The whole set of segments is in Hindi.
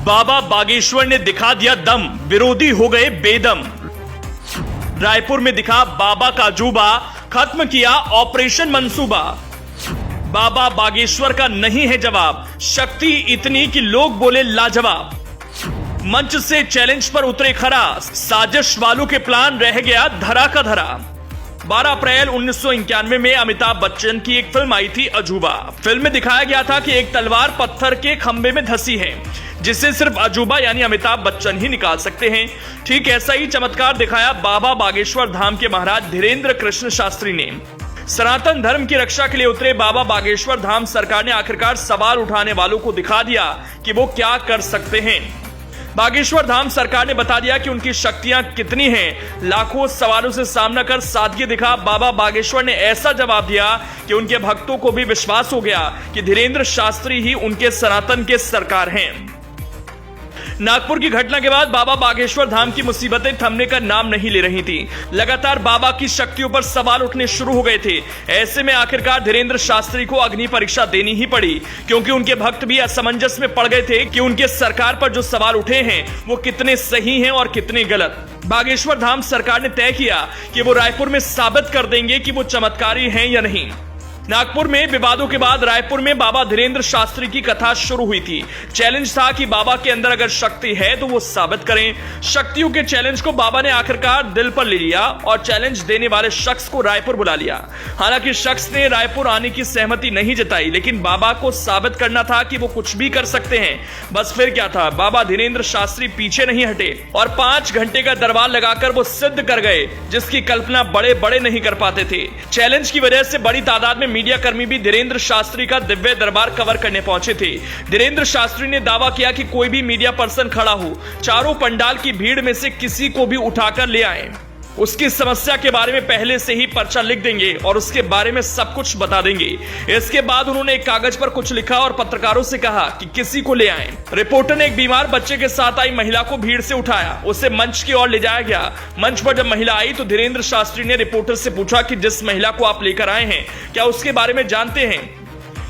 बाबा बागेश्वर ने दिखा दिया दम, विरोधी हो गए बेदम। रायपुर में दिखा बाबा का अजूबा, खत्म किया ऑपरेशन मंसूबा। बाबा बागेश्वर का नहीं है जवाब, शक्ति इतनी कि लोग बोले लाजवाब। मंच से चैलेंज पर उतरे खरा, साजिश वालों के प्लान रह गया धरा का धरा। 12 अप्रैल 1991 में अमिताभ बच्चन की एक फिल्म आई थी अजूबा। फिल्म में दिखाया गया था कि एक तलवार पत्थर के खंबे में धंसी है, जिसे सिर्फ अजूबा यानी अमिताभ बच्चन ही निकाल सकते हैं। ठीक ऐसा ही चमत्कार दिखाया बाबा बागेश्वर धाम के महाराज धीरेन्द्र कृष्ण शास्त्री ने। सनातन धर्म की रक्षा के लिए उतरे बाबा बागेश्वर धाम सरकार ने आखिरकार सवाल उठाने वालों को दिखा दिया कि वो क्या कर सकते हैं। बागेश्वर धाम सरकार ने बता दिया कि उनकी शक्तियां कितनी हैं। लाखों सवालों से सामना कर सादगी दिखा बाबा बागेश्वर ने ऐसा जवाब दिया कि उनके भक्तों को भी विश्वास हो गया कि धीरेन्द्र शास्त्री ही उनके सनातन के सरकार हैं। नागपुर की घटना के बाद बाबा बागेश्वर धाम की मुसीबतें थमने का नाम नहीं ले रही थी। लगातार बाबा की शक्तियों पर सवाल उठने शुरू हो गए थे। ऐसे में आखिरकार धीरेन्द्र शास्त्री को अग्नि परीक्षा देनी ही पड़ी, क्योंकि उनके भक्त भी असमंजस में पड़ गए थे कि उनके सरकार पर जो सवाल उठे हैं वो कितने सही हैं और कितने गलत। बागेश्वर धाम सरकार ने तय किया कि वो रायपुर में साबित कर देंगे कि वो चमत्कारी हैं या नहीं। नागपुर में विवादों के बाद रायपुर में बाबा धीरेन्द्र शास्त्री की कथा शुरू हुई थी। चैलेंज था कि बाबा के अंदर अगर शक्ति है तो वो साबित करें। शक्तियों के चैलेंज को बाबा ने आखिरकार दिल पर ले लिया और चैलेंज देने वाले शख्स को रायपुर बुला लिया। हालांकि शख्स ने रायपुर आने की सहमति नहीं जताई, लेकिन बाबा को साबित करना था कि वो कुछ भी कर सकते हैं। बस फिर क्या था, बाबा धीरेन्द्र शास्त्री पीछे नहीं हटे और 5 घंटे का दरबार लगाकर वो सिद्ध कर गए, जिसकी कल्पना बड़े बड़े नहीं कर पाते थे। चैलेंज की वजह से बड़ी तादाद में मीडिया कर्मी भी धीरेन्द्र शास्त्री का दिव्य दरबार कवर करने पहुंचे थे। धीरेन्द्र शास्त्री ने दावा किया कि कोई भी मीडिया पर्सन खड़ा हो, चारों पंडाल की भीड़ में से किसी को भी उठाकर ले आए। उसकी समस्या के बारे में पहले से ही पर्चा लिख देंगे और उसके बारे में सब कुछ बता देंगे। इसके बाद उन्होंने एक कागज पर कुछ लिखा और पत्रकारों से कहा कि किसी को ले आए। रिपोर्टर ने एक बीमार बच्चे के साथ आई महिला को भीड़ से उठाया, उसे मंच की ओर ले जाया गया। मंच पर जब महिला आई तो धीरेन्द्र शास्त्री ने रिपोर्टर से पूछा कि जिस महिला को आप लेकर आए हैं, क्या उसके बारे में जानते हैं?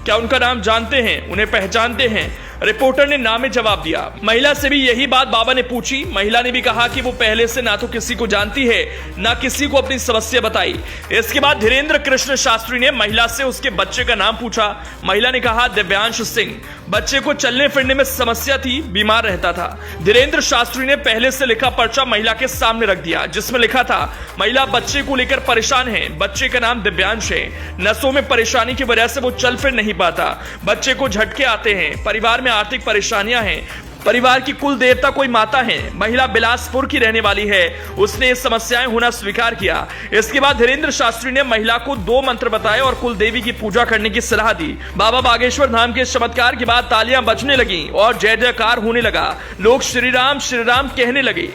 क्या उनका नाम जानते हैं? उन्हें पहचानते हैं? रिपोर्टर ने ना में जवाब दिया। महिला से भी यही बात बाबा ने पूछी। महिला ने भी कहा कि वो पहले से ना तो किसी को जानती है, ना किसी को अपनी समस्या बताई। इसके बाद धीरेन्द्र कृष्ण शास्त्री ने महिला से उसके बच्चे का नाम पूछा। महिला ने कहा दिव्यांश सिंह। बच्चे को चलने फिरने में समस्या थी, बीमार रहता था। धीरेन्द्र शास्त्री ने पहले से लिखा पर्चा महिला के सामने रख दिया, जिसमें लिखा था महिला बच्चे को लेकर परेशान है। बच्चे का नाम दिव्यांश है। नसों में परेशानी की वजह से वो चल फिर नहीं पाता। बच्चे को झटके आते हैं। परिवार में आर्थिक परेशानियां हैं। परिवार की कुल देवता कोई माता है। महिला बिलासपुर की रहने वाली है। उसने ये समस्याएं होना स्वीकार किया। इसके बाद धीरेन्द्र शास्त्री ने महिला को 2 मंत्र बताए और कुल देवी की पूजा करने की सलाह दी। बाबा बागेश्वर धाम के चमत्कार के बाद तालियां बजने लगी और जय जयकार होने लगा। लोग श्री राम कहने लगे।